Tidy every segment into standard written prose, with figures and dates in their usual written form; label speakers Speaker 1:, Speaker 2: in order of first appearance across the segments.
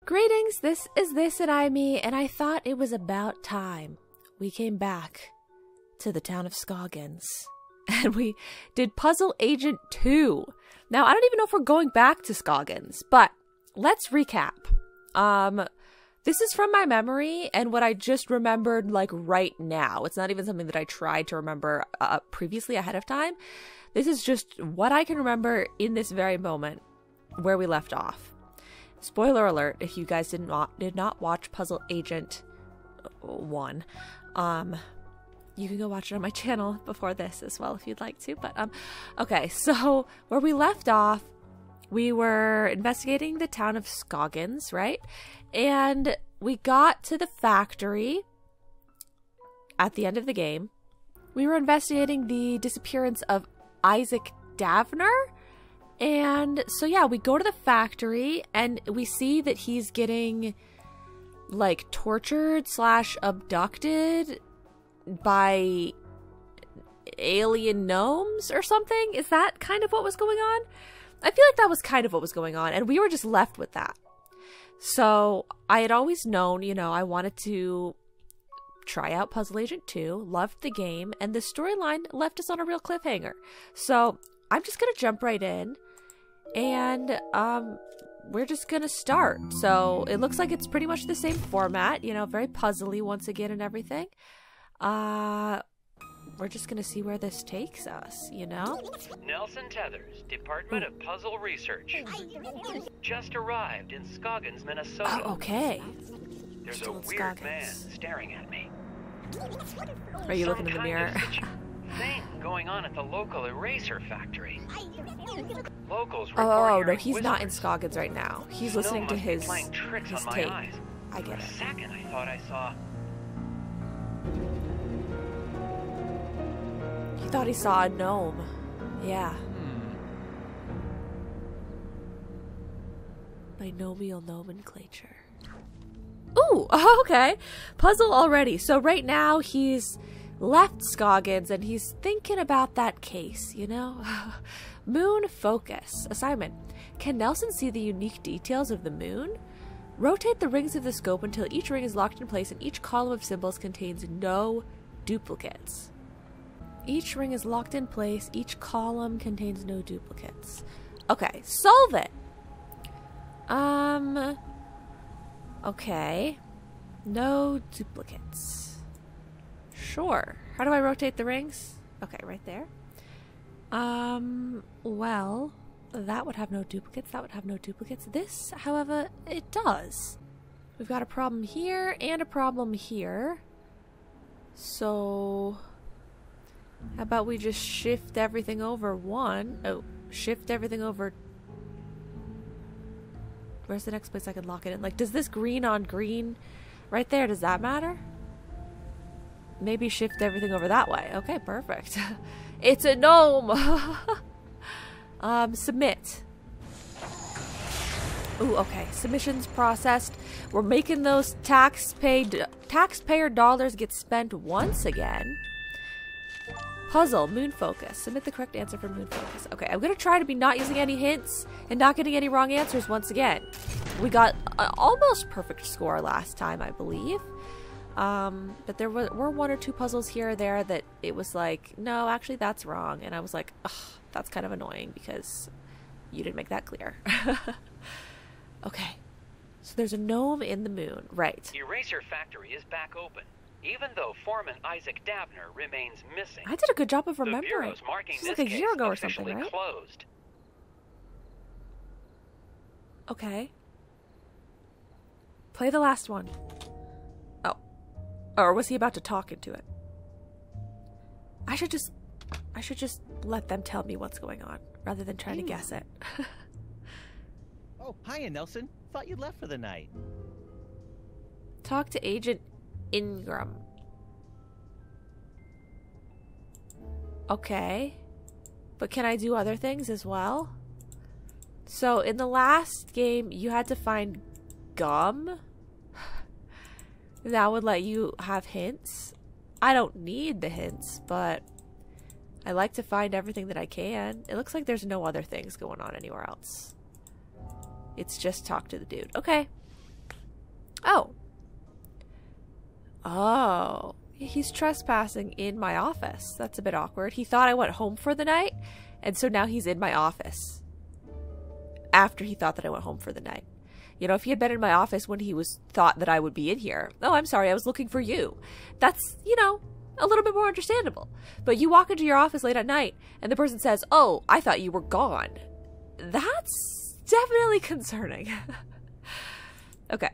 Speaker 1: Greetings, this is This and I Me, and I thought it was about time we came back to the town of Scoggins. And we did Puzzle Agent 2. Now, I don't even know if we're going back to Scoggins, but let's recap. This is from my memory and what I just remembered, like, right now. It's not even something that I tried to remember previously ahead of time. This is just what I can remember in this very moment where we left off. Spoiler alert, if you guys did not watch Puzzle Agent 1, you can go watch it on my channel before this as well if you'd like to. But okay, so where we left off, we were investigating the town of Scoggins, right? And we got to the factory at the end of the game. We were investigating the disappearance of Isaac Davner. And so, yeah, we go to the factory and we see that he's getting, like, tortured / abducted by alien gnomes or something. Is that kind of what was going on? I feel like that was kind of what was going on, and we were just left with that. So I had always known, you know, I wanted to try out Puzzle Agent 2, loved the game, and the storyline left us on a real cliffhanger. So I'm just gonna jump right in, and we're just gonna start. So it looks like it's pretty much the same format, you know, very puzzly once again and everything. We're just gonna see where this takes us, you know?
Speaker 2: Nelson Tethers, Department of Puzzle Research. Just arrived in Scoggins, Minnesota.
Speaker 1: Oh, okay.
Speaker 2: There's a weird man staring at me.
Speaker 1: Are you looking in the mirror?
Speaker 2: Thing going on at the local eraser factory. Locals
Speaker 1: oh no, he's not in Scoggins right now. He's listening to his tape. I get it.
Speaker 2: For a second, I thought I saw.
Speaker 1: He thought he saw a gnome. Yeah. Binomial nomenclature. Ooh, okay. Puzzle already. So right now he's left Scoggins and he's thinking about that case, you know? Moon focus. Assignment. Can Nelson see the unique details of the moon? Rotate the rings of the scope until each ring is locked in place and each column of symbols contains no duplicates. Each ring is locked in place. Each column contains no duplicates. Okay, solve it. Okay. No duplicates. Sure. How do I rotate the rings? Okay, right there. Well, that would have no duplicates. That would have no duplicates. This, however, it does. We've got a problem here and a problem here. So how about we just shift everything over one? Oh, shift everything over. Where's the next place I can lock it in? Like, does this green on green right there, does that matter? Maybe shift everything over that way. Okay, perfect. It's a gnome! Submit. Ooh, okay. Submissions processed. We're making those taxpayer dollars get spent once again. Puzzle, moon focus. Submit the correct answer for moon focus. Okay, I'm gonna try to be not using any hints and not getting any wrong answers once again. We got an almost perfect score last time, I believe. But there were one or two puzzles here or there that it was like, no, actually that's wrong. And I was like, ugh, that's kind of annoying because you didn't make that clear. Okay, so there's a gnome in the moon, right.
Speaker 2: The eraser factory is back open, even though foreman Isaac Davner remains missing.
Speaker 1: I did a good job of remembering.
Speaker 2: The bureau's marking
Speaker 1: this was
Speaker 2: this
Speaker 1: like a year ago or
Speaker 2: case
Speaker 1: something, right?
Speaker 2: Closed.
Speaker 1: Okay. Play the last one. Oh. Or was he about to talk into it? I should just let them tell me what's going on rather than trying to guess it.
Speaker 3: Oh, hiya, Nelson. Thought you'd left for the night.
Speaker 1: Talk to Agent Ingram. Okay. But can I do other things as well? So in the last game, you had to find gum. That would let you have hints. I don't need the hints, but I like to find everything that I can. It looks like there's no other things going on anywhere else. It's just talk to the dude. Okay. Oh. Oh. He's trespassing in my office. That's a bit awkward. He thought I went home for the night, and so now he's in my office. After he thought that I went home for the night. You know, if he had been in my office when he thought that I would be in here. Oh, I'm sorry, I was looking for you. That's, you know, a little bit more understandable. But you walk into your office late at night, and the person says, oh, I thought you were gone. That's definitely concerning. Okay.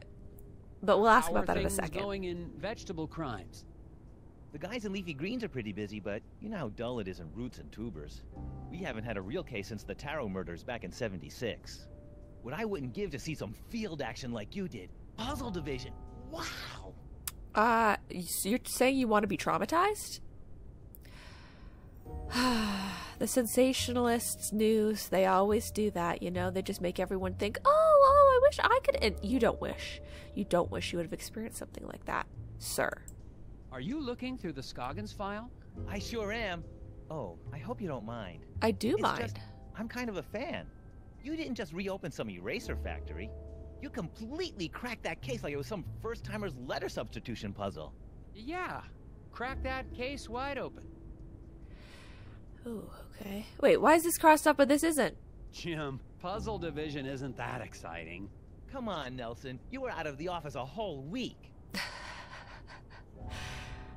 Speaker 1: But we'll ask about that in a second.
Speaker 4: How are things going in vegetable crimes?
Speaker 3: The guys in leafy greens are pretty busy, but you know how dull it is in roots and tubers. We haven't had a real case since the Taro murders back in '76. What I wouldn't give to see some field action like you did. Puzzle division. Wow.
Speaker 1: So you're saying you want to be traumatized? The sensationalists news, they always do that, you know? They just make everyone think, oh, I wish I could. And you don't wish. You don't wish you would have experienced something like that, sir.
Speaker 4: Are you looking through the Scoggins file?
Speaker 3: I sure am. Oh, I hope you don't mind.
Speaker 1: I do mind.
Speaker 3: Just, I'm kind of a fan. You didn't just reopen some eraser factory. You completely cracked that case like it was some first-timer's letter substitution puzzle.
Speaker 4: Yeah. Crack that case wide open.
Speaker 1: Ooh, okay. Wait, why is this crossed up but this isn't?
Speaker 4: Jim, puzzle division isn't that exciting.
Speaker 3: Come on, Nelson. You were out of the office a whole week.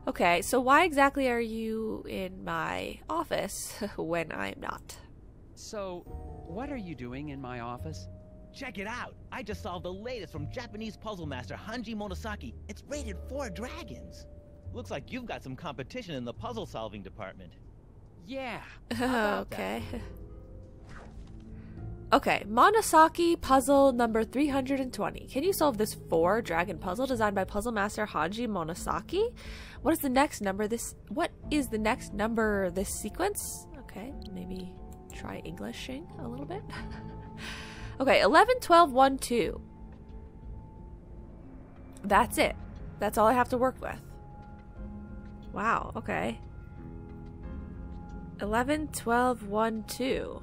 Speaker 1: Okay, so why exactly are you in my office when I'm not?
Speaker 4: So, what are you doing in my office?
Speaker 3: Check it out. I just solved the latest from Japanese puzzle master Hanji Monosaki. It's rated 4 dragons. Looks like you've got some competition in the puzzle solving department.
Speaker 4: Yeah.
Speaker 1: Okay. Okay, Monosaki puzzle number 320. Can you solve this 4-dragon puzzle designed by puzzle master Hanji Monosaki? What is the next number this sequence? Okay, maybe try Englishing a little bit. Okay, 11, 12, 1, 2. That's it. That's all I have to work with. Wow, okay. 11, 12, 1, 2.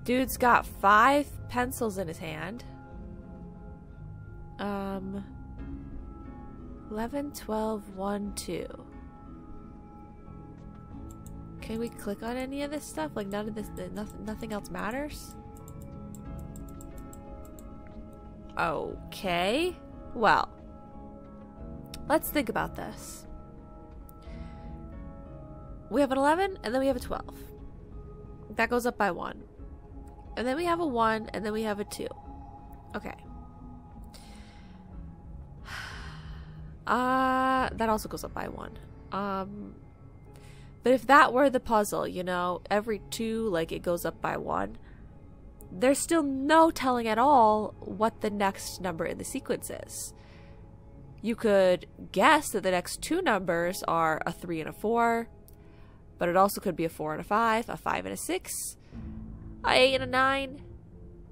Speaker 1: Dude's got 5 pencils in his hand. 11, 12, 1, 2. Can we click on any of this stuff? Like none of this, nothing else matters? Okay. Well, let's think about this. We have an 11 and then we have a 12. That goes up by 1. And then we have a 1 and then we have a 2. Okay. That also goes up by 1. But if that were the puzzle, you know, every 2, like, it goes up by 1, there's still no telling at all what the next number in the sequence is. You could guess that the next 2 numbers are a 3 and a 4, but it also could be a 4 and a 5 and a 6, a 8 and a 9,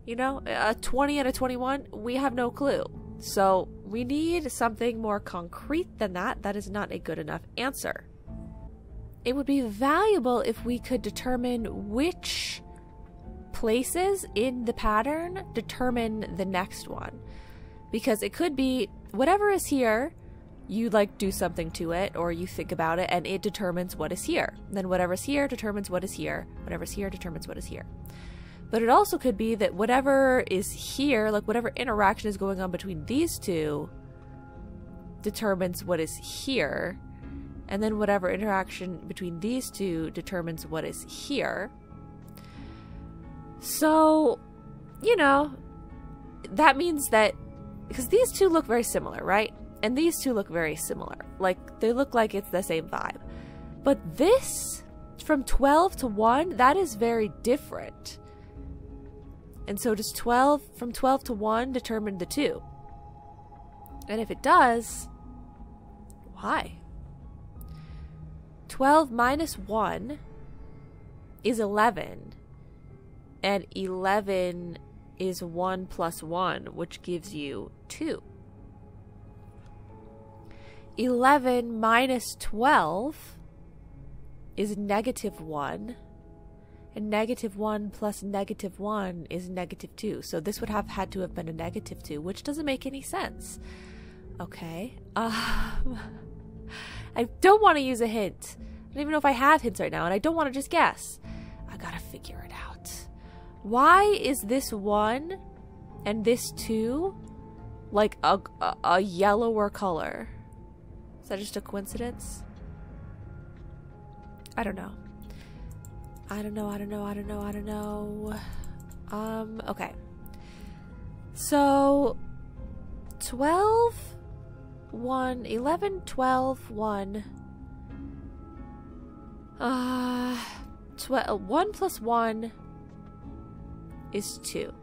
Speaker 1: you know, a 20 and a 21. We have no clue. So we need something more concrete than that. That is not a good enough answer. It would be valuable if we could determine which places in the pattern determine the next one. Because it could be whatever is here, you like do something to it or you think about it and it determines what is here. Then whatever's here determines what is here. Whatever's here determines what is here. But it also could be that whatever is here, like whatever interaction is going on between these two, determines what is here. And then whatever interaction between these two determines what is here. So, you know, that means that, because these two look very similar, right? And these two look very similar. Like, they look like it's the same vibe. But this, from 12 to 1, that is very different. And so does 12, from 12 to 1, determine the 2? And if it does, why? 12 minus 1 is 11. And 11 is 1 plus 1, which gives you 2. 11 minus 12 is negative 1. And -1 plus -1 is -2. So this would have had to have been a -2, which doesn't make any sense. Okay. I don't want to use a hint. I don't even know if I have hints right now, and I don't want to just guess. I gotta figure it out. Why is this 1 and this 2 like a yellower color? Is that just a coincidence? I don't know. I don't know. Okay. So 12, 1, 11, 12, 1. 1 plus 1 is 2.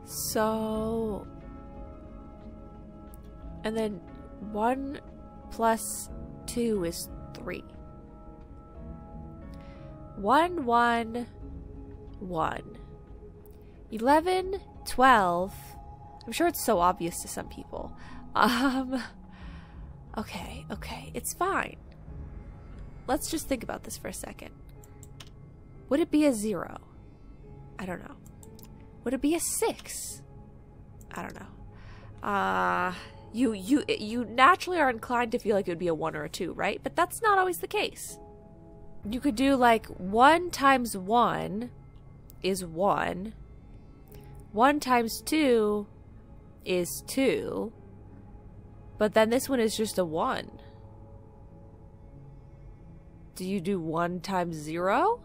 Speaker 1: So, and then 1 plus 2 is 3. 1, 1, 1. 11, 12. I'm sure it's so obvious to some people. Okay, it's fine. Let's just think about this for a second. Would it be a 0? I don't know. Would it be a 6? I don't know. You naturally are inclined to feel like it would be a 1 or a 2, right? But that's not always the case. You could do like 1 times 1 is 1. 1 times 2 is 2. But then this one is just a 1. Do you do 1 times 0?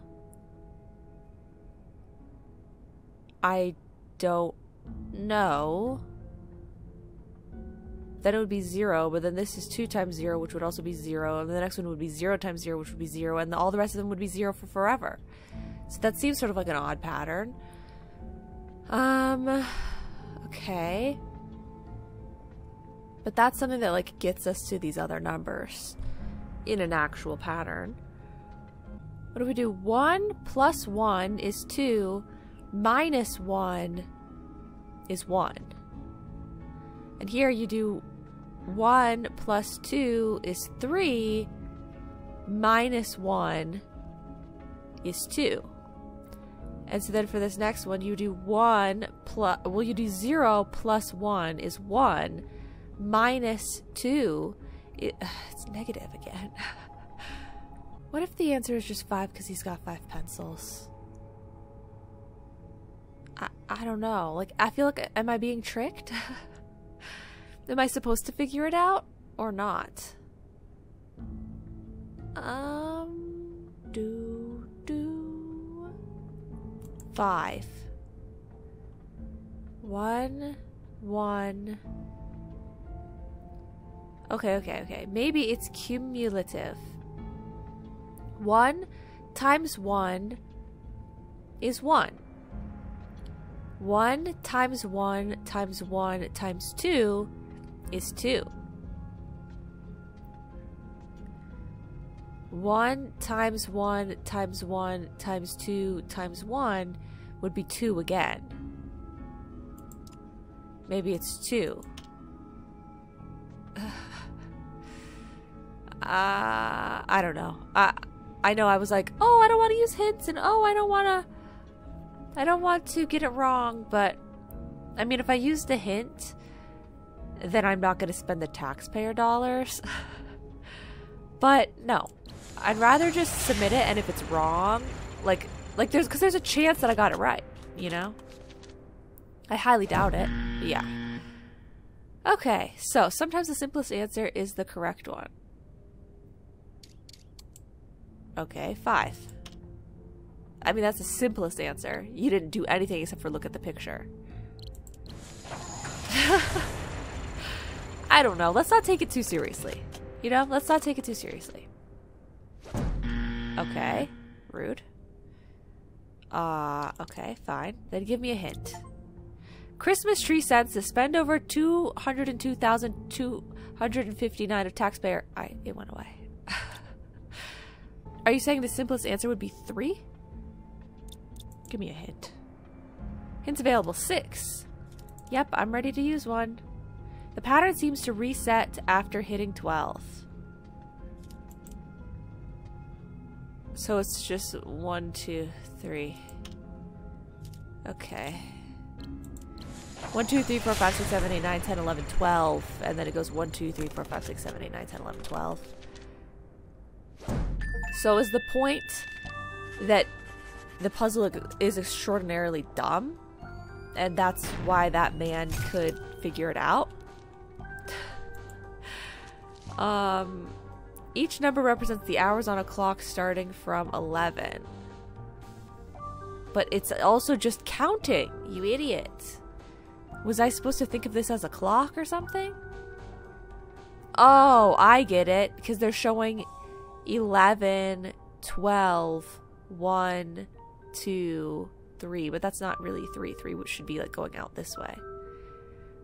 Speaker 1: I don't know. Then it would be 0, but then this is 2 times 0, which would also be 0, and the next one would be 0 times 0, which would be 0, and all the rest of them would be 0 for forever. So that seems sort of like an odd pattern. Okay. But that's something that, like, gets us to these other numbers in an actual pattern. What do we do? 1 plus 1 is 2, minus 1 is 1. And here you do 1 plus 2 is 3, minus 1 is 2. And so then for this next one, you do 1 plus, well, you do 0 plus 1 is 1, minus 2, it's negative again. What if the answer is just 5 because he's got 5 pencils? I don't know. Like, I feel like, am I being tricked? Am I supposed to figure it out or not? 5. 1, 1. Okay. Maybe it's cumulative. 1 times 1 is 1. 1 times 1 times 1 times 2 is 2. 1 times 1 times 1 times 2 times 1 would be 2 again. Maybe it's 2. I don't know. I know I was like, oh, I don't want to use hints, and oh, I don't want to get it wrong, but I mean, if I used a hint, then I'm not going to spend the taxpayer dollars. But no, I'd rather just submit it, and if it's wrong, like there's a chance that I got it right, you know? I highly doubt it, but yeah. Okay, so sometimes the simplest answer is the correct one. Okay, 5. I mean, that's the simplest answer. You didn't do anything except for look at the picture. I don't know. Let's not take it too seriously. You know? Let's not take it too seriously. Okay. Rude. Okay, fine. Then give me a hint. Christmas tree census. Spend over 202,259 of taxpayer... It went away. Are you saying the simplest answer would be 3? Give me a hint. Hints available. 6. Yep, I'm ready to use one. The pattern seems to reset after hitting 12. So it's just 1, 2, 3. Okay. 1, 2, 3, 4, 5, 6, 7, 8, 9, 10, 11, 12. And then it goes 1, 2, 3, 4, 5, 6, 7, 8, 9, 10, 11, 12. So is the point that the puzzle is extraordinarily dumb? And that's why that man could figure it out? Each number represents the hours on a clock starting from 11. But it's also just counting, you idiot. Was I supposed to think of this as a clock or something? Oh, I get it. Because they're showing 11, 12, 1, 2, 3. But that's not really 3. 3 should be like going out this way.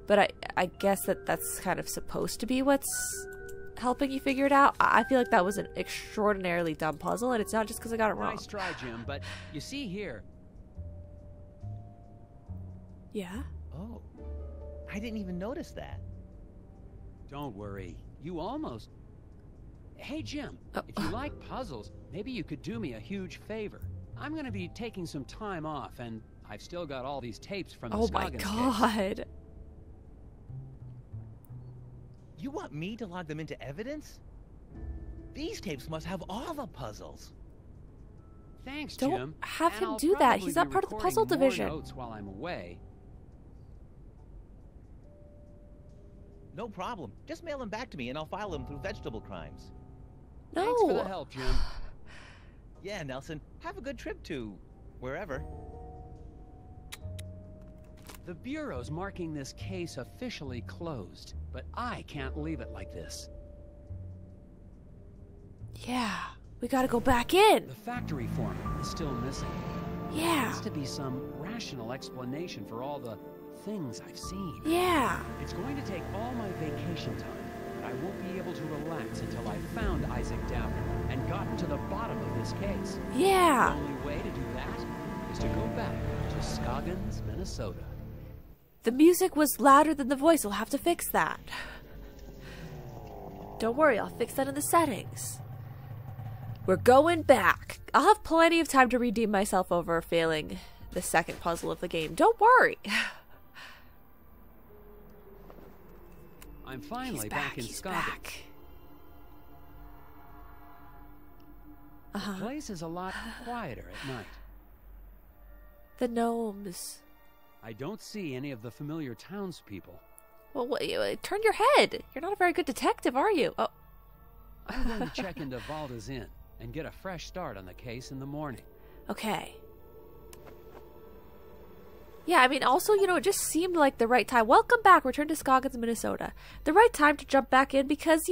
Speaker 1: But I guess that's kind of supposed to be what's helping you figure it out. I feel like that was an extraordinarily dumb puzzle, and it's not just because I got it wrong.
Speaker 4: Nice try, Jim, but you see here.
Speaker 1: Yeah?
Speaker 3: Oh, I didn't even notice that.
Speaker 4: Don't worry. You almost... Hey, Jim, if you like puzzles, maybe you could do me a huge favor. I'm going to be taking some time off, and I've still got all these tapes from the Scoggins case.
Speaker 1: Oh my god.
Speaker 3: You want me to log them into evidence? These tapes must have all the puzzles.
Speaker 4: Thanks,
Speaker 1: Don't
Speaker 4: Jim.
Speaker 1: have
Speaker 4: And
Speaker 1: him
Speaker 4: I'll
Speaker 1: do that.
Speaker 4: probably
Speaker 1: He's not
Speaker 4: be
Speaker 1: part of the
Speaker 4: recording
Speaker 1: puzzle
Speaker 4: more
Speaker 1: division.
Speaker 4: Notes while I'm away.
Speaker 3: No problem. Just mail them back to me and I'll file them through vegetable crimes.
Speaker 1: No.
Speaker 4: Thanks for the help, Jim.
Speaker 3: Yeah, Nelson. Have a good trip to... wherever.
Speaker 4: The Bureau's marking this case officially closed, but I can't leave it like this.
Speaker 1: Yeah. We gotta go back in.
Speaker 4: The factory foreman is still missing. There
Speaker 1: Yeah.
Speaker 4: has to be some rational explanation for all the things I've seen.
Speaker 1: Yeah.
Speaker 4: It's going to take all my vacation time, but I won't be able to relax until I've found Isaac Downer and gotten to the bottom of this case.
Speaker 1: Yeah.
Speaker 4: The only way to do that is to go back to Scoggins, Minnesota.
Speaker 1: The music was louder than the voice. We'll have to fix that. Don't worry, I'll fix that in the settings. We're going back. I'll have plenty of time to redeem myself over failing the second puzzle of the game. Don't worry.
Speaker 4: I'm finally back in Scoggins.
Speaker 1: Back.
Speaker 4: The place is a lot quieter at night.
Speaker 1: The gnomes.
Speaker 4: I don't see any of the familiar townspeople.
Speaker 1: Well, turn your head. You're not a very good detective, are you? Oh.
Speaker 4: I'm going to check into Valda's Inn and get a fresh start on the case in the morning.
Speaker 1: Okay. Yeah, I mean, also, it just seemed like the right time. Welcome back. Return to Scoggins, Minnesota. The right time to jump back in because,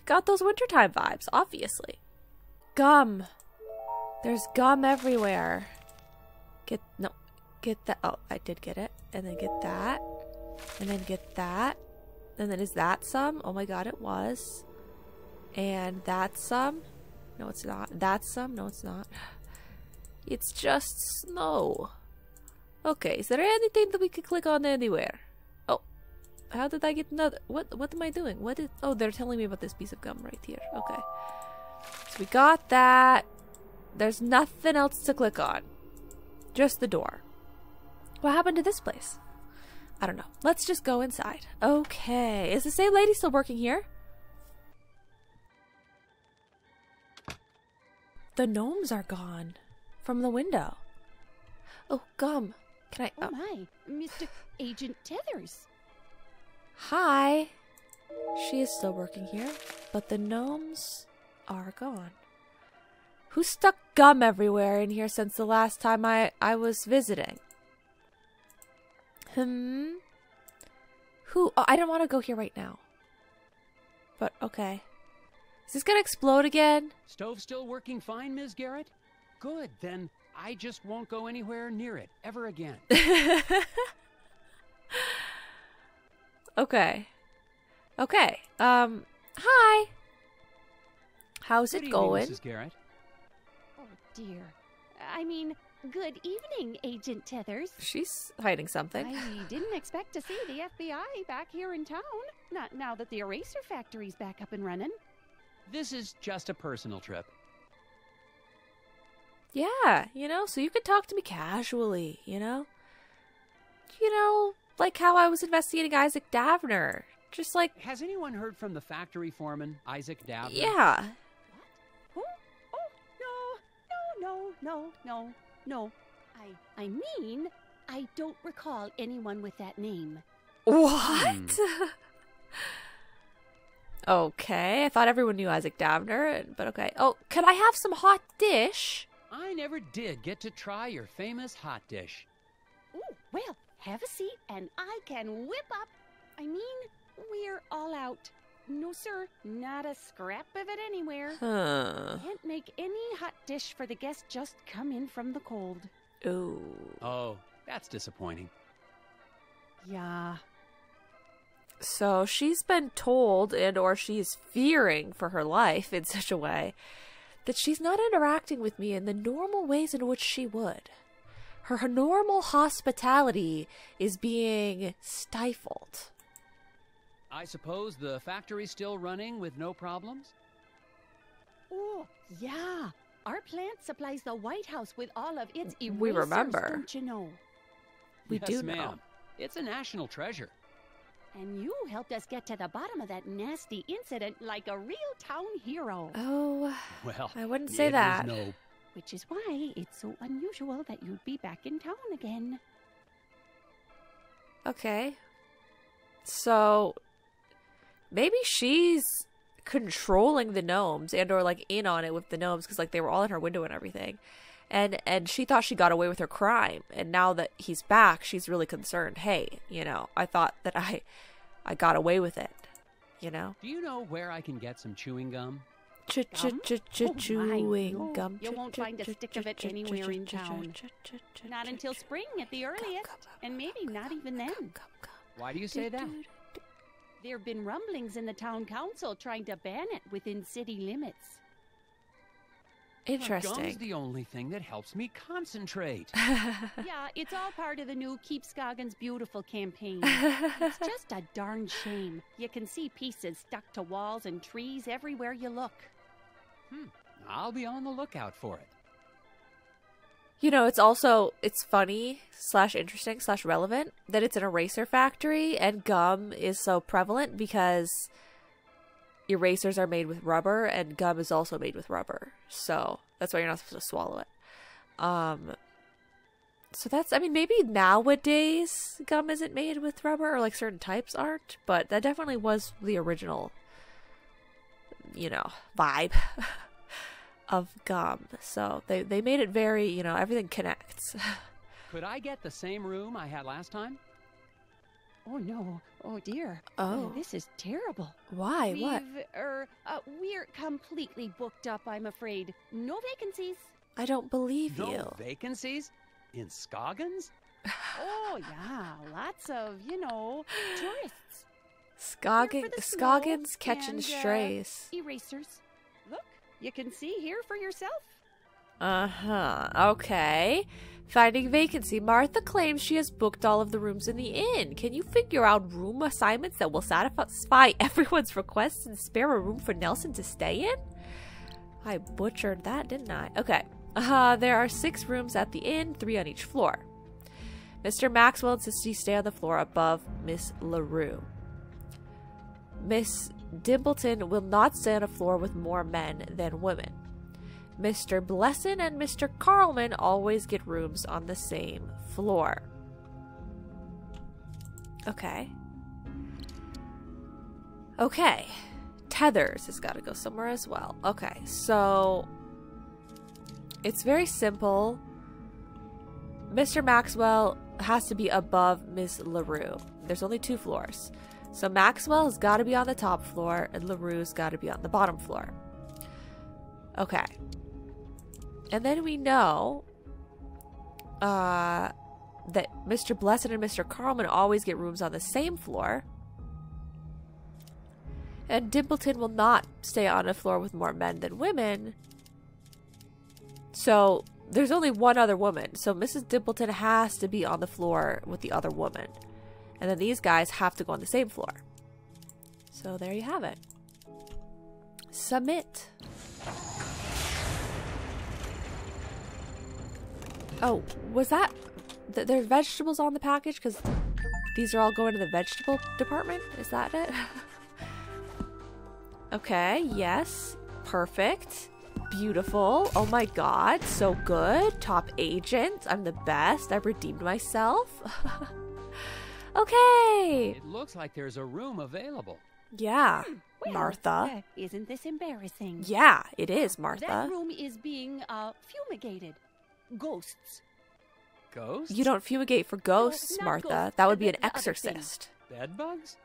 Speaker 1: got those wintertime vibes, obviously. Gum. There's gum everywhere. Get that. Oh, I did get it. And then get that. And then get that. And then is that some? Oh my god, it was. And that's some. No, it's not. That's some. No, it's not. It's just snow. Okay, is there anything that we could click on anywhere? Oh, how did I get another? What am I doing? Oh, they're telling me about this piece of gum right here. Okay. So we got that. There's nothing else to click on. Just the door. What happened to this place? I don't know. Let's just go inside. Okay. Is the same lady still working here? The gnomes are gone from the window. Oh, gum. Can I...
Speaker 5: Oh my, Mr. Agent Tethers.
Speaker 1: Hi. She is still working here, but the gnomes are gone. Who stuck gum everywhere in here since the last time I was visiting? Who? Oh, I don't want to go here right now. But, okay. Is this gonna explode again?
Speaker 4: Stove still working fine, Ms. Garrett? Good, then I just won't go anywhere near it ever again.
Speaker 1: Okay. Okay. Hi. How's
Speaker 4: Good
Speaker 1: it
Speaker 4: evening,
Speaker 1: going?
Speaker 4: Mrs. Garrett.
Speaker 5: Oh dear. I mean, good evening, Agent Tethers.
Speaker 1: She's hiding something.
Speaker 5: I didn't expect to see the FBI back here in town. Not now that the eraser factory's back up and running.
Speaker 4: This is just a personal trip.
Speaker 1: Yeah, you know, so you could talk to me casually, you know? You know, like how I was investigating Isaac Davner. Just like...
Speaker 4: Has anyone heard from the factory foreman, Isaac Davner?
Speaker 1: Yeah.
Speaker 5: What? Oh, no. I mean, I don't recall anyone with that name.
Speaker 1: What? Okay, I thought everyone knew Isaac Davner, but okay. Oh, can I have some hot dish?
Speaker 4: I never did get to try your famous hot dish.
Speaker 5: Ooh, well, have a seat and I can whip up. I mean, we're all out. No, sir, not a scrap of it anywhere.
Speaker 1: Huh.
Speaker 5: Can't make any hot dish for the guests just come in from the cold.
Speaker 1: Ooh.
Speaker 4: Oh, that's disappointing.
Speaker 5: Yeah.
Speaker 1: So she's been told and or she's fearing for her life in such a way that she's not interacting with me in the normal ways in which she would. Her normal hospitality is being stifled.
Speaker 4: I suppose the factory's still running with no problems?
Speaker 5: Oh, yeah. Our plant supplies the White House with all of its erasers,
Speaker 1: We remember.
Speaker 5: don't you know?
Speaker 1: We
Speaker 4: Yes,
Speaker 1: do know.
Speaker 4: ma'am. It's a national treasure.
Speaker 5: And you helped us get to the bottom of that nasty incident like a real town hero.
Speaker 1: Oh,
Speaker 4: Well,
Speaker 1: I wouldn't say
Speaker 4: it
Speaker 1: that.
Speaker 4: was no...
Speaker 5: Which is why it's so unusual that you'd be back in town again.
Speaker 1: okay. So maybe she's controlling the gnomes and or like in on it with the gnomes because like they were all in her window and everything. And she thought she got away with her crime. And now that he's back, she's really concerned. Hey, you know, I thought that I got away with it, you know?
Speaker 4: Do you know where I can get some chewing gum?
Speaker 5: Gum?
Speaker 1: Chewing
Speaker 5: no,
Speaker 1: gum.
Speaker 5: you won't find a stick of it anywhere in town. Not until spring at the earliest, and maybe not even then.
Speaker 4: Why do you say that?
Speaker 5: There have been rumblings in the town council trying to ban it within city limits.
Speaker 4: Gum's
Speaker 1: Interesting.
Speaker 4: the only thing that helps me concentrate.
Speaker 5: Yeah, it's all part of the new Keep Scoggins Beautiful campaign. It's just a darn shame. You can see pieces stuck to walls and trees everywhere you look.
Speaker 4: I'll be on the lookout for it.
Speaker 1: You know, it's funny / interesting / relevant that it's an eraser factory and gum is so prevalent because erasers are made with rubber and gum is also made with rubber. So that's why you're not supposed to swallow it. So that's, I mean, maybe nowadays gum isn't made with rubber or like certain types aren't, but that definitely was the original, you know, vibe of gum. So they made it very, you know, everything connects.
Speaker 4: Could I get the same room I had last time?
Speaker 5: Oh, no. Oh, dear.
Speaker 1: Oh.
Speaker 5: This is terrible.
Speaker 1: Why? What?
Speaker 5: We're completely booked up, I'm afraid. No vacancies.
Speaker 1: I don't believe
Speaker 4: No
Speaker 1: you.
Speaker 4: vacancies? In Scoggins?
Speaker 5: Oh, yeah. Lots of, you know, tourists.
Speaker 1: Scoggins catching
Speaker 5: and,
Speaker 1: strays.
Speaker 5: Erasers. Look, you can see here for yourself.
Speaker 1: Uh-huh. Okay. Finding vacancy. Martha claims she has booked all of the rooms in the inn. Can you figure out room assignments that will satisfy everyone's requests and spare a room for Nelson to stay in? I butchered that, didn't I? Okay. There are 6 rooms at the inn, 3 on each floor. Mr. Maxwell insists he stay on the floor above Miss LaRue. Miss Dimpleton will not stay on a floor with more men than women. Mr. Blesson and Mr. Carlman always get rooms on the same floor. Okay. Okay. Tethers has got to go somewhere as well. Okay, so it's very simple. Mr. Maxwell has to be above Miss LaRue. There's only 2 floors. So Maxwell has got to be on the top floor and LaRue's got to be on the bottom floor. Okay. And then we know that Mr. Blessed and Mr. Carlman always get rooms on the same floor. And Dimpleton will not stay on a floor with more men than women. So there's only one other woman. So Mrs. Dimpleton has to be on the floor with the other woman. And then these guys have to go on the same floor. So there you have it. Submit. Oh, was that... There's vegetables on the package? Because these are all going to the vegetable department? Is that it? Okay, yes. Perfect. Beautiful. Oh my god, so good. Top agent. I'm the best. I've redeemed myself. Okay.
Speaker 4: It looks like there's a room available.
Speaker 1: Yeah,
Speaker 5: Well,
Speaker 1: Martha.
Speaker 5: Isn't this embarrassing?
Speaker 1: Yeah, it is, Martha.
Speaker 5: That room is being fumigated. Ghosts.
Speaker 4: Ghosts?
Speaker 1: You don't fumigate for ghosts,
Speaker 5: not
Speaker 1: Martha.
Speaker 5: ghosts,
Speaker 1: That would be
Speaker 5: the
Speaker 1: an
Speaker 5: other thing.
Speaker 1: exorcist.
Speaker 4: Bed bugs?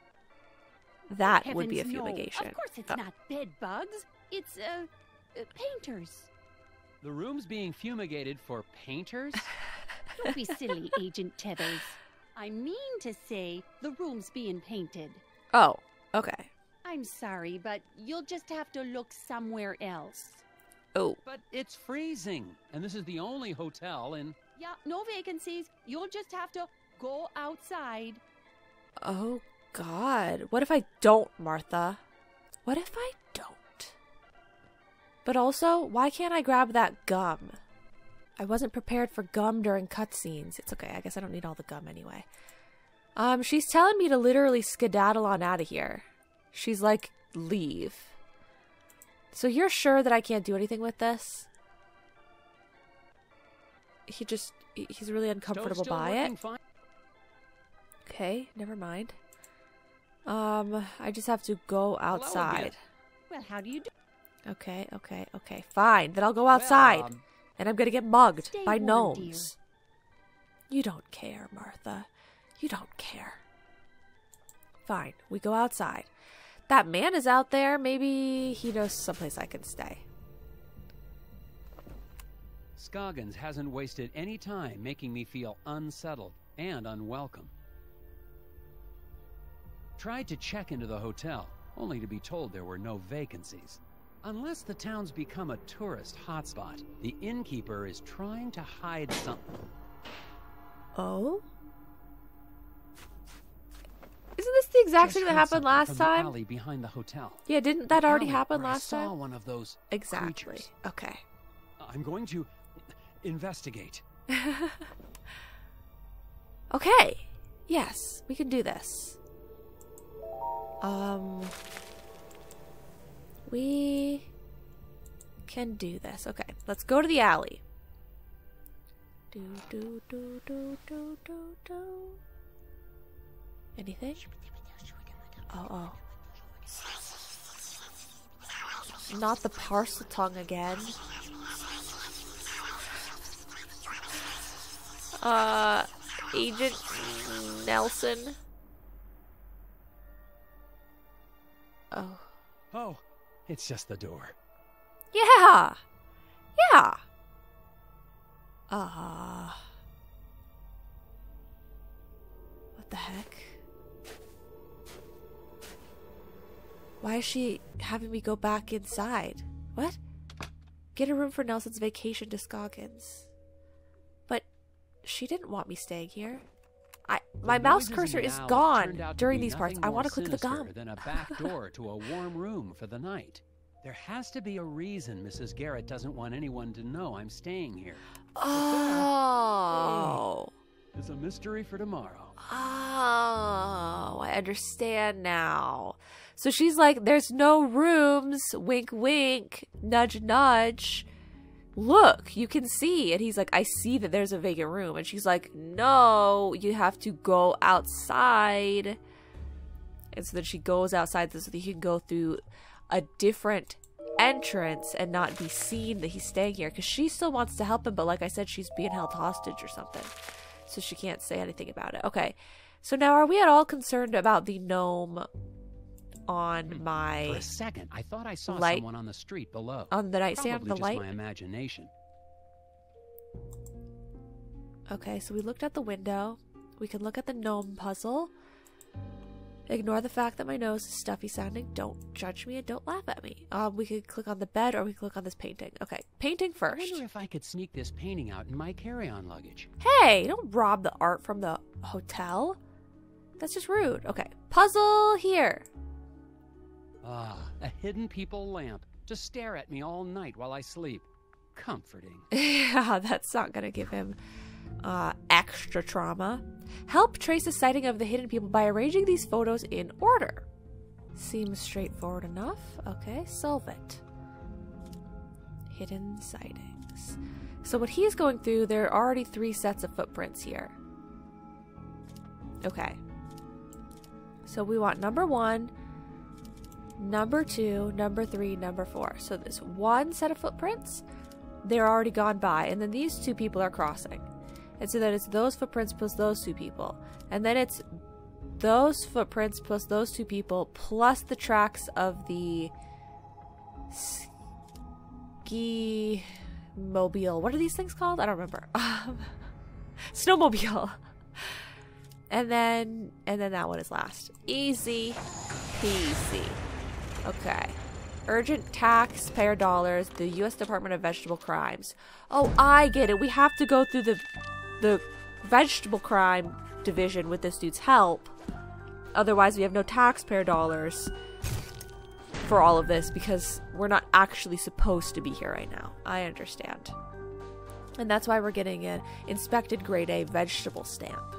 Speaker 1: That
Speaker 5: Heavens,
Speaker 1: would be a
Speaker 5: no.
Speaker 1: fumigation.
Speaker 5: Of course it's
Speaker 1: Oh.
Speaker 5: not bed bugs. It's, painters.
Speaker 4: The room's being fumigated for painters?
Speaker 5: Don't be silly, Agent Tethers. I mean to say the room's being painted.
Speaker 1: Oh, okay.
Speaker 5: I'm sorry, but you'll just have to look somewhere else.
Speaker 1: Oh,
Speaker 4: But it's freezing, and this is the only hotel in...
Speaker 5: Yeah, no vacancies. You'll just have to go outside.
Speaker 1: oh God. What if I don't, Martha? What if I don't? But also, why can't I grab that gum? I wasn't prepared for gum during cutscenes. It's okay. I guess I don't need all the gum anyway. She's telling me to literally skedaddle on out of here. She's like, leave. So you're sure that I can't do anything with this? He's really uncomfortable by it.
Speaker 4: Fine.
Speaker 1: Okay, never mind. I just have to go outside.
Speaker 5: Well, how do you do?
Speaker 1: Okay. Fine. Then I'll go outside.
Speaker 4: Well,
Speaker 1: And I'm gonna get mugged
Speaker 5: Stay
Speaker 1: by
Speaker 5: warm,
Speaker 1: gnomes. You don't care, Martha. You don't care. Fine, we go outside. That man is out there. Maybe he knows someplace I can stay.
Speaker 4: Scoggins hasn't wasted any time making me feel unsettled and unwelcome. Tried to check into the hotel, only to be told there were no vacancies. Unless the town's become a tourist hotspot, the innkeeper is trying to hide something.
Speaker 1: Oh? Isn't this the exact
Speaker 4: Just
Speaker 1: thing that
Speaker 4: heard
Speaker 1: happened
Speaker 4: something
Speaker 1: last
Speaker 4: from the
Speaker 1: time?
Speaker 4: alley behind the hotel.
Speaker 1: Yeah, didn't that
Speaker 4: The
Speaker 1: already
Speaker 4: alley
Speaker 1: happen
Speaker 4: where I
Speaker 1: last
Speaker 4: saw
Speaker 1: time?
Speaker 4: one of those
Speaker 1: Exactly.
Speaker 4: creatures.
Speaker 1: Okay.
Speaker 4: I'm going to investigate.
Speaker 1: Okay. Yes, we can do this. We can do this. Okay, let's go to the alley. Do. Anything? Oh. Not the parcel tongue again. Agent Nelson. Oh.
Speaker 4: Oh, it's just the door.
Speaker 1: Yeah. What the heck? Why is she having me go back inside? What? Get a room for Nelson's vacation to Scoggins. But she didn't want me staying here. My mouse
Speaker 4: noises in
Speaker 1: cursor
Speaker 4: the
Speaker 1: is
Speaker 4: alley
Speaker 1: gone
Speaker 4: turned out to
Speaker 1: during
Speaker 4: be
Speaker 1: these parts.
Speaker 4: nothing
Speaker 1: I
Speaker 4: more
Speaker 1: want to click the
Speaker 4: sinister
Speaker 1: gum.
Speaker 4: than a back door to a warm room for the night. There has to be a reason Mrs. Garrett doesn't want anyone to know I'm staying here.
Speaker 1: Oh.
Speaker 4: It's a mystery for tomorrow.
Speaker 1: Oh, I understand now. So she's like, there's no rooms. Wink, wink. Nudge, nudge. Look, you can see. And he's like, I see that there's a vacant room. And she's like, no, you have to go outside. And so then she goes outside so that he can go through a different entrance and not be seen that he's staying here. Because she still wants to help him. But like I said, she's being held hostage or something. So she can't say anything about it. Okay. So now are we at all concerned about the gnome on my...
Speaker 4: For a second, I thought I saw
Speaker 1: light
Speaker 4: someone on the street below.
Speaker 1: on the nightstand,
Speaker 4: Probably
Speaker 1: the
Speaker 4: just
Speaker 1: light?
Speaker 4: my imagination.
Speaker 1: Okay, so we looked at the window. We can look at the gnome puzzle. Ignore the fact that my nose is stuffy sounding. Don't judge me and don't laugh at me. We could click on the bed or we could click on this painting. Okay, painting
Speaker 4: I
Speaker 1: first.
Speaker 4: wonder if I could sneak this painting out in my carry-on luggage.
Speaker 1: Hey, don't rob the art from the hotel. That's just rude. Okay, puzzle here.
Speaker 4: Ah, a hidden people lamp to stare at me all night while I sleep. comforting.
Speaker 1: Yeah, that's not gonna give him extra trauma. Help trace the sighting of the hidden people by arranging these photos in order. Seems straightforward enough. Okay, solve it. Hidden sightings. So what he's going through, there are already 3 sets of footprints here. Okay. So we want number 1, number 2, number 3, number 4. So there's 1 set of footprints. They're already gone by. And then these 2 people are crossing. And so then it's those footprints plus those 2 people. And then it's those footprints plus those 2 people plus the tracks of the ski mobile. What are these things called? I don't remember. Snowmobile. And then that one is last. Easy peasy. Okay. Urgent taxpayer dollars, the U.S. Department of Vegetable Crimes. Oh, I get it. We have to go through the vegetable crime division with this dude's help. Otherwise, we have no taxpayer dollars for all of this because we're not actually supposed to be here right now. I understand. And that's why we're getting an inspected grade A vegetable stamp.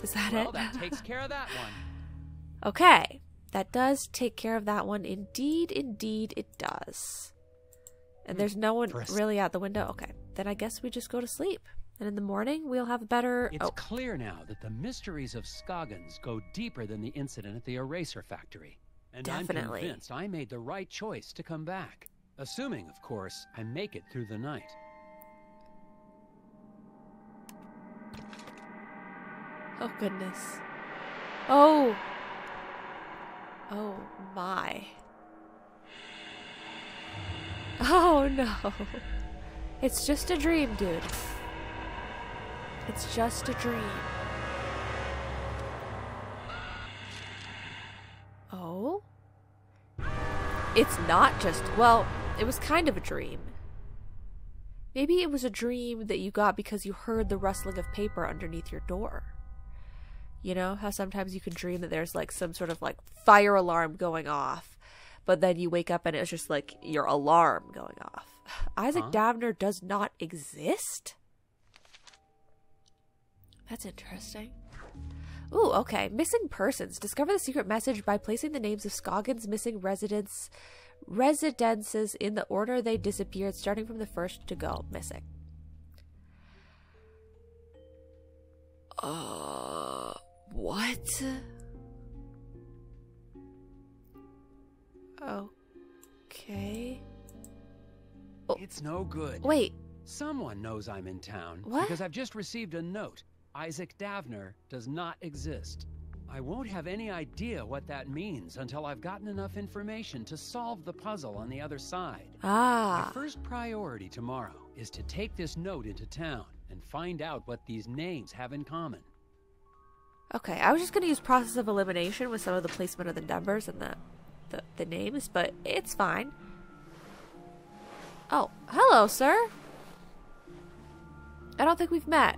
Speaker 1: Is that it?
Speaker 4: Well, that takes care of that one.
Speaker 1: Okay. That does take care of that one. Indeed, indeed it does. And there's no one really out the window. Okay. Then I guess we just go to sleep. And in the morning, we'll have a better...
Speaker 4: It's clear now that the mysteries of Scoggins go deeper than the incident at the eraser factory. And
Speaker 1: Definitely.
Speaker 4: I'm convinced I made the right choice to come back. Assuming, of course, I make it through the night.
Speaker 1: Oh, goodness. Oh. Oh, my. Oh, no. It's just a dream, dude. It's just a dream. Oh? It's not just... Well, it was kind of a dream. Maybe it was a dream that you got because you heard the rustling of paper underneath your door. You know how sometimes you can dream that there's like some sort of like fire alarm going off, but then you wake up and it's just like your alarm going off. Isaac Davner does not exist? That's interesting. Ooh, okay. Missing persons. Discover the secret message by placing the names of Scoggins' missing residences in the order they disappeared, starting from the first to go missing. What? Okay. Oh.
Speaker 4: It's no good.
Speaker 1: Wait.
Speaker 4: Someone knows I'm in town.
Speaker 1: What?
Speaker 4: Because I've just received a note. Isaac Davner does not exist. I won't have any idea what that means until I've gotten enough information to solve the puzzle on the other side. My first priority tomorrow is to take this note into town and find out what these names have in common.
Speaker 1: Okay, I was just going to use process of elimination with some of the placement of the numbers and the names, but it's fine. Oh, hello, sir. I don't think we've met.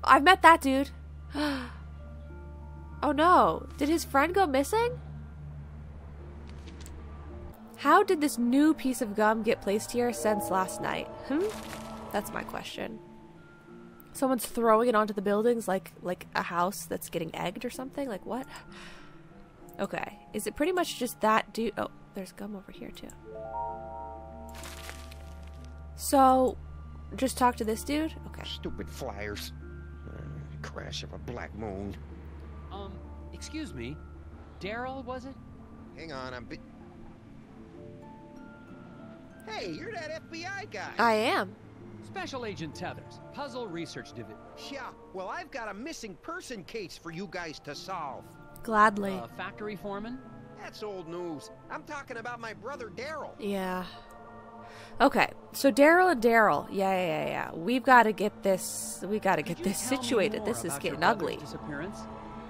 Speaker 1: I've met that dude. Oh no, did his friend go missing? How did this new piece of gum get placed here since last night? That's my question. Someone's throwing it onto the buildings like a house that's getting egged or something? Like what? Okay, is it pretty much just that dude? Oh, there's gum over here too. So, just talk to this dude? Okay.
Speaker 6: Stupid flyers. Crash of a black moon.
Speaker 4: Excuse me. Daryl, was it?
Speaker 6: Hang on, Hey, you're that FBI guy.
Speaker 1: I am.
Speaker 4: Special Agent Tethers, Puzzle Research Division.
Speaker 6: Yeah, well, I've got a missing person case for you guys to solve.
Speaker 1: Gladly.
Speaker 4: Factory foreman?
Speaker 6: That's old news. I'm talking about my brother Daryl.
Speaker 1: Yeah. Okay, so Daryl and Daryl. Yeah. We've got to get this. We got to get this situated. This is getting ugly.
Speaker 4: Disappearance?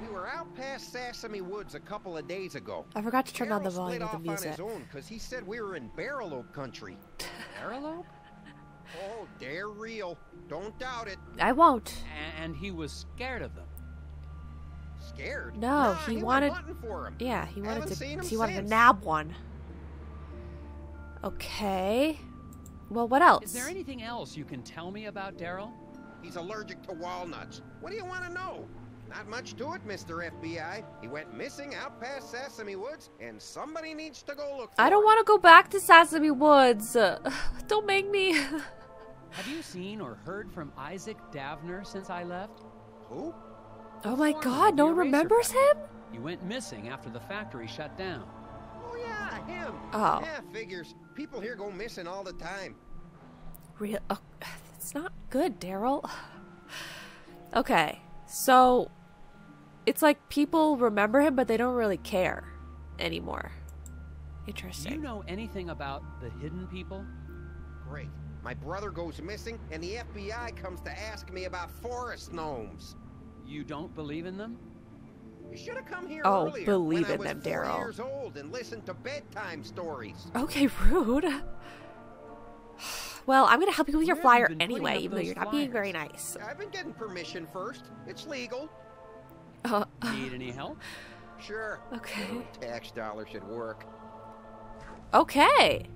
Speaker 6: We were out past Sesame Woods a couple of days ago.
Speaker 1: I forgot to turn down the
Speaker 6: Daryl
Speaker 1: volume of the
Speaker 6: split off
Speaker 1: music.
Speaker 6: on his own because he said we were in Barrelope country.
Speaker 4: Barrelope?
Speaker 6: Oh, they're real. Don't doubt it.
Speaker 1: I won't.
Speaker 4: And he was scared of them.
Speaker 6: Scared?
Speaker 1: No,
Speaker 6: Nah,
Speaker 1: he
Speaker 6: went
Speaker 1: wanted.
Speaker 6: hunting for him.
Speaker 1: Yeah, he wanted
Speaker 6: Haven't
Speaker 1: to.
Speaker 6: seen him
Speaker 1: He wanted to
Speaker 6: since.
Speaker 1: nab one. Okay. Well, what else?
Speaker 4: Is there anything else you can tell me about Daryl?
Speaker 6: He's allergic to walnuts. What do you want to know? Not much to it, Mr. FBI. He went missing out past Sesame Woods, and somebody needs to go look for
Speaker 1: I don't
Speaker 6: him.
Speaker 1: want to go back to Sesame Woods. Don't make me.
Speaker 4: Have you seen or heard from Isaac Davner since I left?
Speaker 6: Who?
Speaker 1: Oh my
Speaker 4: Foreman
Speaker 1: God,
Speaker 4: of
Speaker 1: no
Speaker 4: the
Speaker 1: one
Speaker 4: eraser
Speaker 1: remembers
Speaker 4: factory.
Speaker 1: him?
Speaker 4: He went missing after the factory shut down.
Speaker 6: Oh, yeah, him.
Speaker 1: Oh.
Speaker 6: Yeah, figures. People here go missing all the time.
Speaker 1: Real? Oh, it's not good, Daryl. Okay, so it's like people remember him, but they don't really care anymore.
Speaker 4: Do
Speaker 1: Interesting.
Speaker 4: you know anything about the hidden people?
Speaker 6: Great. My brother goes missing, and the FBI comes to ask me about forest gnomes.
Speaker 4: You don't believe in them?
Speaker 6: You should have come here
Speaker 1: Oh,
Speaker 6: earlier
Speaker 1: believe
Speaker 6: when
Speaker 1: in
Speaker 6: I
Speaker 1: them,
Speaker 6: was 4
Speaker 1: Daryl.
Speaker 6: years old and listened to bedtime stories.
Speaker 1: Okay, rude. Well, I'm going to help you with your
Speaker 4: Where have
Speaker 1: flyer
Speaker 4: you been putting
Speaker 1: anyway,
Speaker 4: up
Speaker 1: even though
Speaker 4: those
Speaker 1: you're not being very
Speaker 4: flyers?
Speaker 1: nice.
Speaker 6: I've been getting permission first. It's legal.
Speaker 4: Need any help?
Speaker 6: Sure.
Speaker 1: Okay.
Speaker 6: Every tax dollar should work.
Speaker 1: Okay.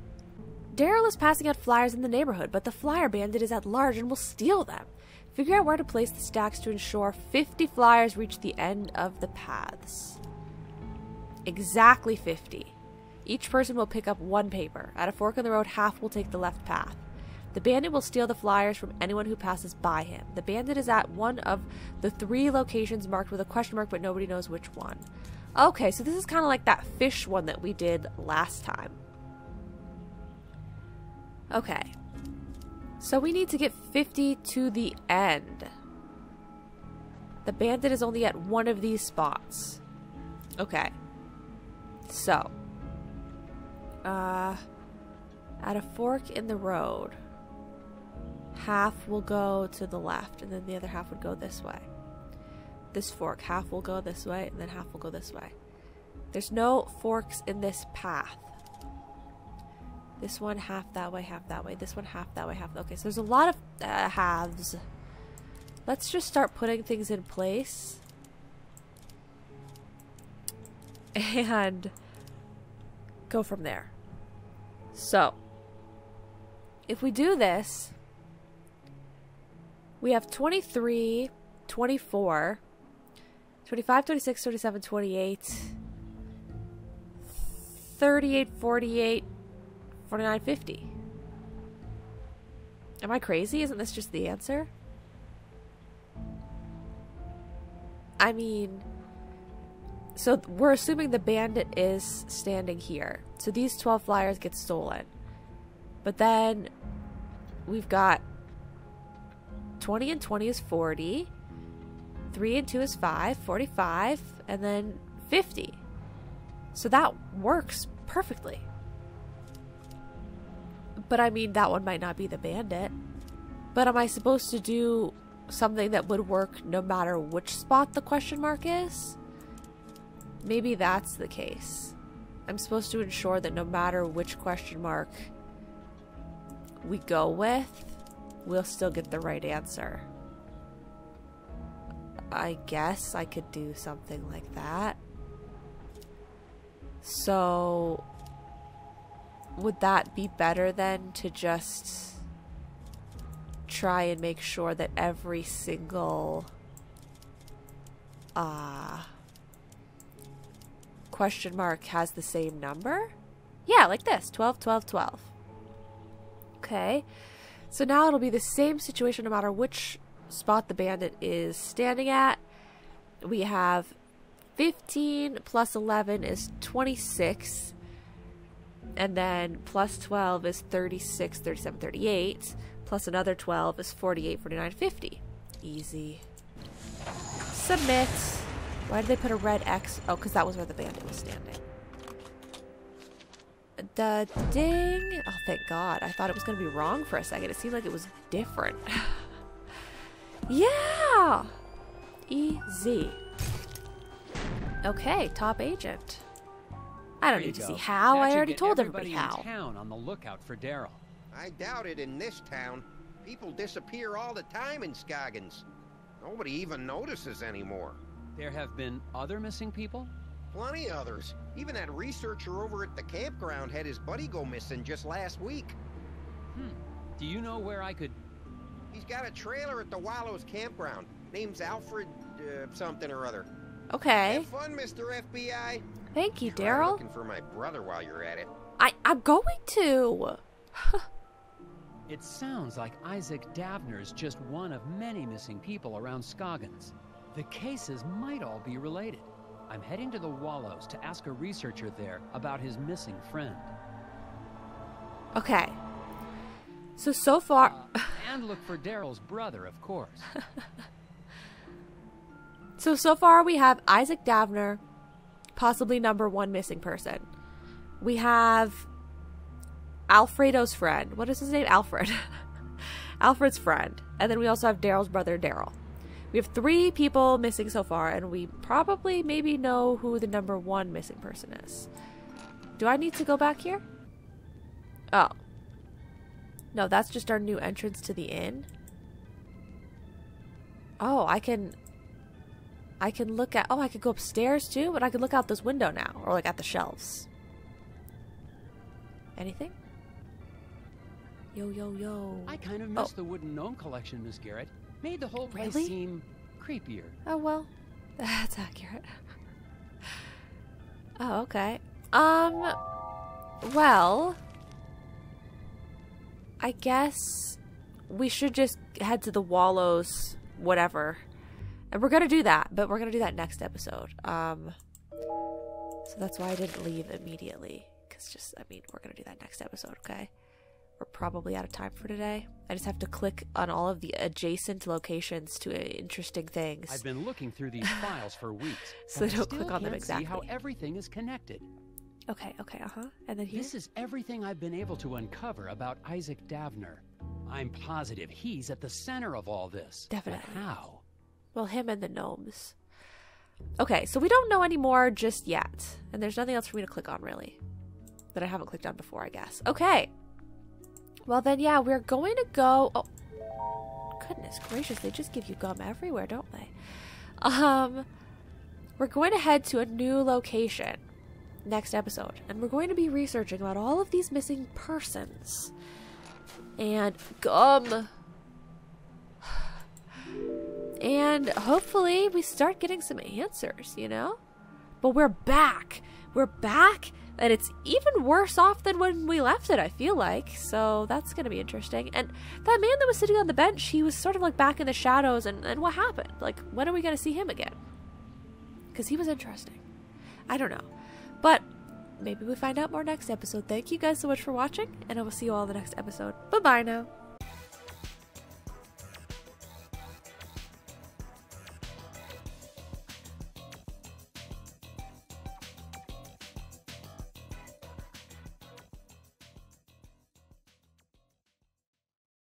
Speaker 1: Daryl is passing out flyers in the neighborhood, but the flyer bandit is at large and will steal them. Figure out where to place the stacks to ensure 50 flyers reach the end of the paths. Exactly 50. Each person will pick up one paper. At a fork in the road, half will take the left path. The bandit will steal the flyers from anyone who passes by him. The bandit is at one of the 3 locations marked with a question mark, but nobody knows which one. Okay, so this is kind of like that fish one that we did last time. Okay. So we need to get 50 to the end. The bandit is only at one of these spots. Okay. So. At a fork in the road, half will go to the left, and then the other half would go this way. This fork, half will go this way, and then half will go this way. There's no forks in this path. This one half that way, half that way. This one half that way, half. Okay, so there's a lot of halves. Let's just start putting things in place. And go from there. So, if we do this, we have 23, 24, 25, 26, 27, 28, 38, 48, 49, 50. Am I crazy? Isn't this just the answer? I mean, so we're assuming the bandit is standing here. So these 12 flyers get stolen. But then we've got 20 and 20 is 40. 3 and 2 is 5, 45, and then 50. So that works perfectly. But I mean, that one might not be the bandit. But am I supposed to do something that would work no matter which spot the question mark is? Maybe that's the case. I'm supposed to ensure that no matter which question mark we go with, we'll still get the right answer. I guess I could do something like that. So, would that be better than to just try and make sure that every single question mark has the same number? Yeah, like this. 12, 12, 12. Okay. So now it'll be the same situation no matter which spot the bandit is standing at. We have 15 plus 11 is 26. And then plus 12 is 36, 37, 38. Plus another 12 is 48, 49, 50. Easy. Submit. Why did they put a red X? Oh, because that was where the bandit was standing. The ding. Oh, thank God. I thought it was going to be wrong for a second. It seemed like it was different. Yeah! Easy. Okay, top agent. I don't need to see how. I already told everybody how.
Speaker 4: In town on the lookout for Daryl.
Speaker 6: I doubt it in this town. People disappear all the time in Scoggins. Nobody even notices anymore.
Speaker 4: There have been other missing people?
Speaker 6: Plenty others. Even that researcher over at the campground had his buddy go missing just last week.
Speaker 4: Do you know where I could...
Speaker 6: He's got a trailer at the Wallows campground. Name's Alfred, something or other.
Speaker 1: Okay.
Speaker 6: Have fun, Mr. FBI.
Speaker 1: Thank you,
Speaker 6: Try
Speaker 1: Daryl.
Speaker 6: looking for my brother while you're at it.
Speaker 1: I'm going to.
Speaker 4: It sounds like Isaac Davner's just one of many missing people around Scoggins. The cases might all be related. I'm heading to the Wallows to ask a researcher there about his missing friend.
Speaker 1: Okay. So far...
Speaker 4: And look for Daryl's brother, of course.
Speaker 1: So far we have Isaac Davner, possibly number 1 missing person. We have Alfredo's friend. What is his name? Alfred. Alfred's friend. And then we also have Daryl's brother, Daryl. We have 3 people missing so far, and we probably maybe know who the number 1 missing person is. Do I need to go back here? Oh. No, that's just our new entrance to the inn. Oh, I can look at... Oh, I could go upstairs too, but I can look out this window now. Or like at the shelves. Anything? Yo.
Speaker 4: I kind of missed the wooden gnome collection, Miss Garrett. Made the whole place
Speaker 1: Really?
Speaker 4: seem creepier.
Speaker 1: Oh, well. That's accurate. Oh, okay. Well... I guess we should just head to the Wallows, whatever. And we're going to do that, but we're going to do that next episode. So that's why I didn't leave immediately. Because we're going to do that next episode, okay? We're probably out of time for today. I just have to click on all of the adjacent locations to interesting things.
Speaker 4: I've been looking through these files for weeks.
Speaker 1: So don't click on them exactly.
Speaker 4: See how everything is connected.
Speaker 1: Okay, And then here?
Speaker 4: This is everything I've been able to uncover about Isaac Davner. I'm positive he's at the center of all this.
Speaker 1: Definitely.
Speaker 4: But how?
Speaker 1: Well, him and the gnomes. Okay, so we don't know any more just yet. And there's nothing else for me to click on, really. That I haven't clicked on before, I guess. Okay. Well, then, yeah, we're going to go... Oh, goodness gracious, they just give you gum everywhere, don't they? We're going to head to a new location next episode. And we're going to be researching about all of these missing persons. And gum... And hopefully we start getting some answers, you know? But we're back. We're back, and it's even worse off than when we left it, I feel like. So that's going to be interesting. And that man that was sitting on the bench, he was sort of like back in the shadows. And what happened? Like, when are we going to see him again? Because he was interesting. I don't know. But maybe we find out more next episode. Thank you guys so much for watching, and I will see you all in the next episode. Bye-bye now.